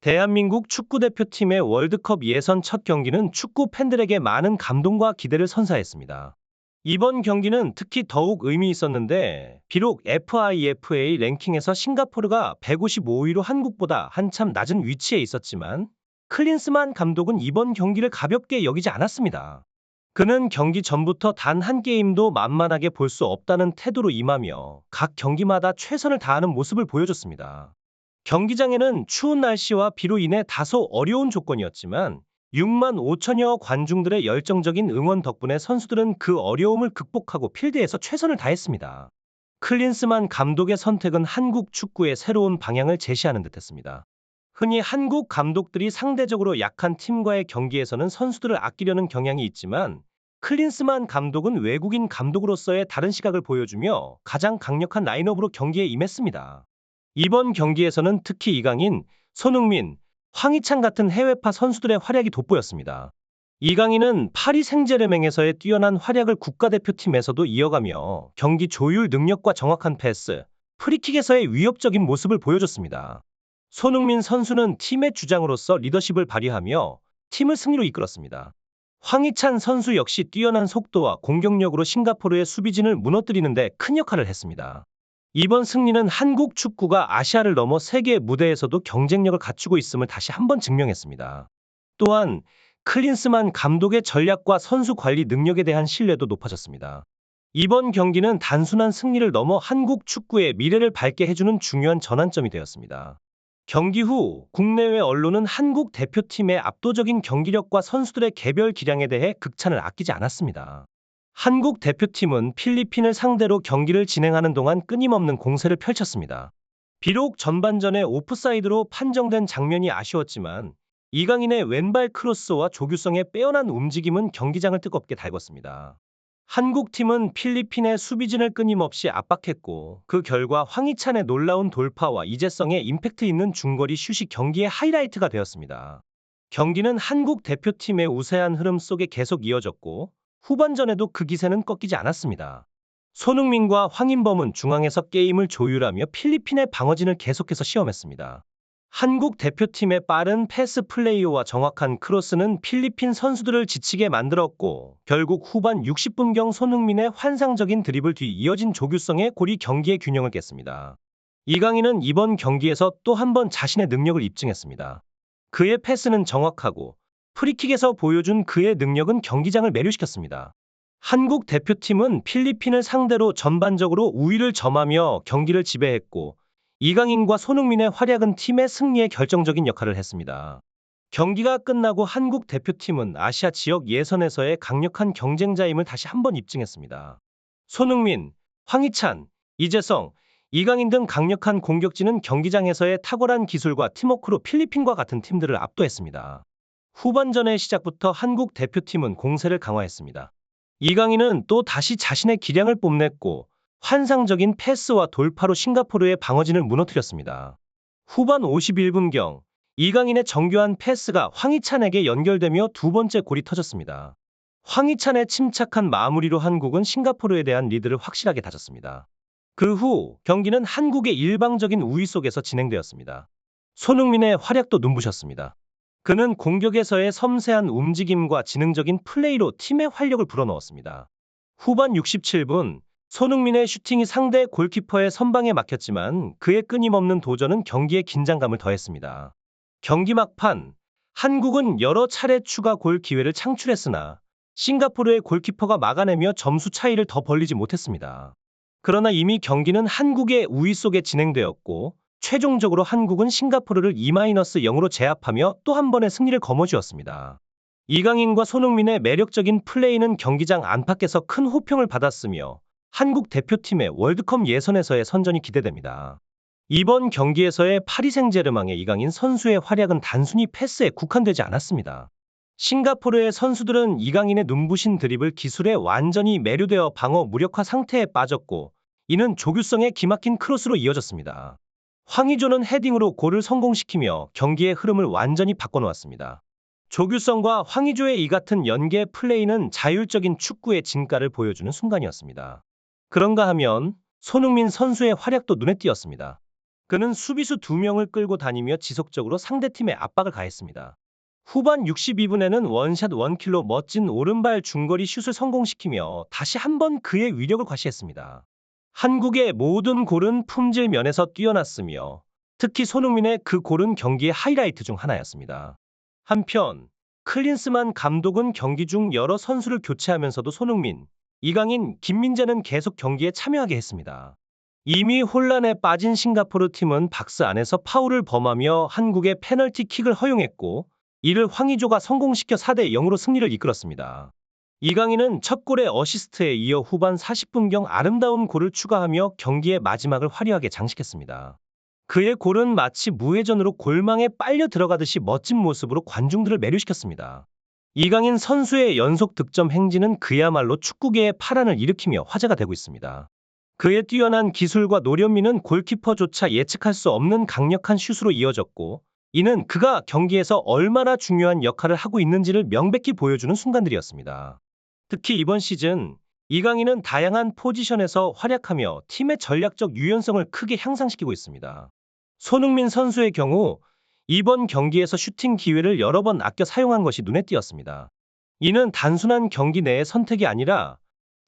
대한민국 축구대표팀의 월드컵 예선 첫 경기는 축구 팬들에게 많은 감동과 기대를 선사했습니다. 이번 경기는 특히 더욱 의미 있었는데, 비록 FIFA 랭킹에서 싱가포르가 155위로 한국보다 한참 낮은 위치에 있었지만, 클린스만 감독은 이번 경기를 가볍게 여기지 않았습니다. 그는 경기 전부터 단 한 게임도 만만하게 볼 수 없다는 태도로 임하며 각 경기마다 최선을 다하는 모습을 보여줬습니다. 경기장에는 추운 날씨와 비로 인해 다소 어려운 조건이었지만 6만 5천여 관중들의 열정적인 응원 덕분에 선수들은 그 어려움을 극복하고 필드에서 최선을 다했습니다. 클린스만 감독의 선택은 한국 축구의 새로운 방향을 제시하는 듯했습니다. 흔히 한국 감독들이 상대적으로 약한 팀과의 경기에서는 선수들을 아끼려는 경향이 있지만, 클린스만 감독은 외국인 감독으로서의 다른 시각을 보여주며 가장 강력한 라인업으로 경기에 임했습니다. 이번 경기에서는 특히 이강인, 손흥민, 황희찬 같은 해외파 선수들의 활약이 돋보였습니다. 이강인은 파리 생제르맹에서의 뛰어난 활약을 국가대표팀에서도 이어가며 경기 조율 능력과 정확한 패스, 프리킥에서의 위협적인 모습을 보여줬습니다. 손흥민 선수는 팀의 주장으로서 리더십을 발휘하며 팀을 승리로 이끌었습니다. 황희찬 선수 역시 뛰어난 속도와 공격력으로 싱가포르의 수비진을 무너뜨리는 데 큰 역할을 했습니다. 이번 승리는 한국 축구가 아시아를 넘어 세계 무대에서도 경쟁력을 갖추고 있음을 다시 한번 증명했습니다. 또한 클린스만 감독의 전략과 선수 관리 능력에 대한 신뢰도 높아졌습니다. 이번 경기는 단순한 승리를 넘어 한국 축구의 미래를 밝게 해주는 중요한 전환점이 되었습니다. 경기 후 국내외 언론은 한국 대표팀의 압도적인 경기력과 선수들의 개별 기량에 대해 극찬을 아끼지 않았습니다. 한국 대표팀은 필리핀을 상대로 경기를 진행하는 동안 끊임없는 공세를 펼쳤습니다. 비록 전반전에 오프사이드로 판정된 장면이 아쉬웠지만, 이강인의 왼발 크로스와 조규성의 빼어난 움직임은 경기장을 뜨겁게 달궜습니다. 한국 팀은 필리핀의 수비진을 끊임없이 압박했고, 그 결과 황희찬의 놀라운 돌파와 이재성의 임팩트 있는 중거리 슛이 경기의 하이라이트가 되었습니다. 경기는 한국 대표팀의 우세한 흐름 속에 계속 이어졌고, 후반전에도 그 기세는 꺾이지 않았습니다. 손흥민과 황인범은 중앙에서 게임을 조율하며 필리핀의 방어진을 계속해서 시험했습니다. 한국 대표팀의 빠른 패스 플레이와 정확한 크로스는 필리핀 선수들을 지치게 만들었고, 결국 후반 60분경 손흥민의 환상적인 드리블 뒤 이어진 조규성의 골이 경기의 균형을 깼습니다. 이강인은 이번 경기에서 또 한 번 자신의 능력을 입증했습니다. 그의 패스는 정확하고, 프리킥에서 보여준 그의 능력은 경기장을 매료시켰습니다. 한국 대표팀은 필리핀을 상대로 전반적으로 우위를 점하며 경기를 지배했고, 이강인과 손흥민의 활약은 팀의 승리에 결정적인 역할을 했습니다. 경기가 끝나고 한국 대표팀은 아시아 지역 예선에서의 강력한 경쟁자임을 다시 한번 입증했습니다. 손흥민, 황희찬, 이재성, 이강인 등 강력한 공격진은 경기장에서의 탁월한 기술과 팀워크로 필리핀과 같은 팀들을 압도했습니다. 후반전의 시작부터 한국 대표팀은 공세를 강화했습니다. 이강인은 또 다시 자신의 기량을 뽐냈고, 환상적인 패스와 돌파로 싱가포르의 방어진을 무너뜨렸습니다. 후반 51분경 이강인의 정교한 패스가 황희찬에게 연결되며 두 번째 골이 터졌습니다. 황희찬의 침착한 마무리로 한국은 싱가포르에 대한 리드를 확실하게 다졌습니다. 그 후 경기는 한국의 일방적인 우위 속에서 진행되었습니다. 손흥민의 활약도 눈부셨습니다. 그는 공격에서의 섬세한 움직임과 지능적인 플레이로 팀의 활력을 불어넣었습니다. 후반 67분, 손흥민의 슈팅이 상대 골키퍼의 선방에 막혔지만 그의 끊임없는 도전은 경기의 긴장감을 더했습니다. 경기 막판, 한국은 여러 차례 추가 골 기회를 창출했으나 싱가포르의 골키퍼가 막아내며 점수 차이를 더 벌리지 못했습니다. 그러나 이미 경기는 한국의 우위 속에 진행되었고, 최종적으로 한국은 싱가포르를 2-0으로 제압하며 또 한 번의 승리를 거머쥐었습니다. 이강인과 손흥민의 매력적인 플레이는 경기장 안팎에서 큰 호평을 받았으며, 한국 대표팀의 월드컵 예선에서의 선전이 기대됩니다. 이번 경기에서의 파리 생제르맹의 이강인 선수의 활약은 단순히 패스에 국한되지 않았습니다. 싱가포르의 선수들은 이강인의 눈부신 드리블 기술에 완전히 매료되어 방어 무력화 상태에 빠졌고, 이는 조규성의 기막힌 크로스로 이어졌습니다. 황의조는 헤딩으로 골을 성공시키며 경기의 흐름을 완전히 바꿔놓았습니다. 조규성과 황의조의 이 같은 연계 플레이는 자율적인 축구의 진가를 보여주는 순간이었습니다. 그런가 하면 손흥민 선수의 활약도 눈에 띄었습니다. 그는 수비수 2명을 끌고 다니며 지속적으로 상대팀에 압박을 가했습니다. 후반 62분에는 원샷 원킬로 멋진 오른발 중거리 슛을 성공시키며 다시 한번 그의 위력을 과시했습니다. 한국의 모든 골은 품질 면에서 뛰어났으며 특히 손흥민의 그 골은 경기의 하이라이트 중 하나였습니다. 한편 클린스만 감독은 경기 중 여러 선수를 교체하면서도 손흥민, 이강인, 김민재는 계속 경기에 참여하게 했습니다. 이미 혼란에 빠진 싱가포르 팀은 박스 안에서 파울을 범하며 한국의 페널티킥을 허용했고 이를 황의조가 성공시켜 4대 0으로 승리를 이끌었습니다. 이강인은 첫 골의 어시스트에 이어 후반 40분경 아름다운 골을 추가하며 경기의 마지막을 화려하게 장식했습니다. 그의 골은 마치 무회전으로 골망에 빨려 들어가듯이 멋진 모습으로 관중들을 매료시켰습니다. 이강인 선수의 연속 득점 행진은 그야말로 축구계의 파란을 일으키며 화제가 되고 있습니다. 그의 뛰어난 기술과 노련미는 골키퍼조차 예측할 수 없는 강력한 슛으로 이어졌고, 이는 그가 경기에서 얼마나 중요한 역할을 하고 있는지를 명백히 보여주는 순간들이었습니다. 특히 이번 시즌, 이강인은 다양한 포지션에서 활약하며 팀의 전략적 유연성을 크게 향상시키고 있습니다. 손흥민 선수의 경우 이번 경기에서 슈팅 기회를 여러 번 아껴 사용한 것이 눈에 띄었습니다. 이는 단순한 경기 내의 선택이 아니라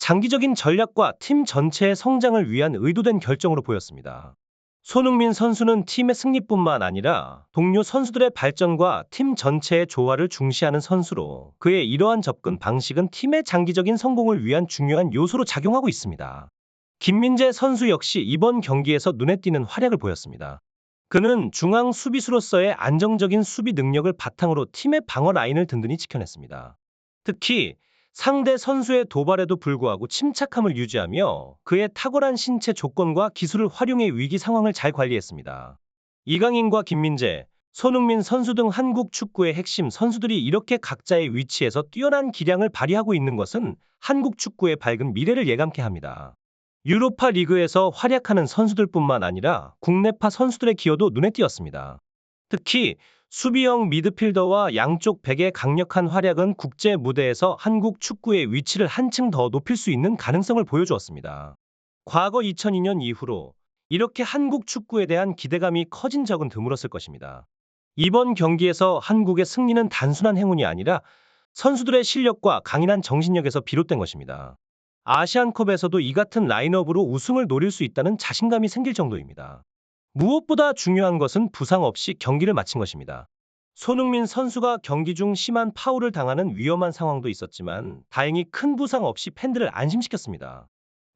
장기적인 전략과 팀 전체의 성장을 위한 의도된 결정으로 보였습니다. 손흥민 선수는 팀의 승리뿐만 아니라 동료 선수들의 발전과 팀 전체의 조화를 중시하는 선수로 그의 이러한 접근 방식은 팀의 장기적인 성공을 위한 중요한 요소로 작용하고 있습니다. 김민재 선수 역시 이번 경기에서 눈에 띄는 활약을 보였습니다. 그는 중앙 수비수로서의 안정적인 수비 능력을 바탕으로 팀의 방어 라인을 든든히 지켜냈습니다. 특히 상대 선수의 도발에도 불구하고 침착함을 유지하며 그의 탁월한 신체 조건과 기술을 활용해 위기 상황을 잘 관리했습니다. 이강인과 김민재, 손흥민 선수 등 한국 축구의 핵심 선수들이 이렇게 각자의 위치에서 뛰어난 기량을 발휘하고 있는 것은 한국 축구의 밝은 미래를 예감케 합니다. 유로파 리그에서 활약하는 선수들뿐만 아니라 국내파 선수들의 기여도 눈에 띄었습니다. 특히 수비형 미드필더와 양쪽 백의 강력한 활약은 국제 무대에서 한국 축구의 위치를 한층 더 높일 수 있는 가능성을 보여주었습니다. 과거 2002년 이후로 이렇게 한국 축구에 대한 기대감이 커진 적은 드물었을 것입니다. 이번 경기에서 한국의 승리는 단순한 행운이 아니라 선수들의 실력과 강인한 정신력에서 비롯된 것입니다. 아시안컵에서도 이 같은 라인업으로 우승을 노릴 수 있다는 자신감이 생길 정도입니다. 무엇보다 중요한 것은 부상 없이 경기를 마친 것입니다. 손흥민 선수가 경기 중 심한 파울을 당하는 위험한 상황도 있었지만 다행히 큰 부상 없이 팬들을 안심시켰습니다.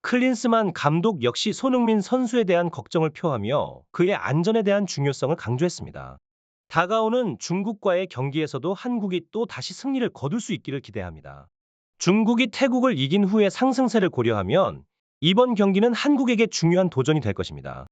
클린스만 감독 역시 손흥민 선수에 대한 걱정을 표하며 그의 안전에 대한 중요성을 강조했습니다. 다가오는 중국과의 경기에서도 한국이 또 다시 승리를 거둘 수 있기를 기대합니다. 중국이 태국을 이긴 후의 상승세를 고려하면 이번 경기는 한국에게 중요한 도전이 될 것입니다.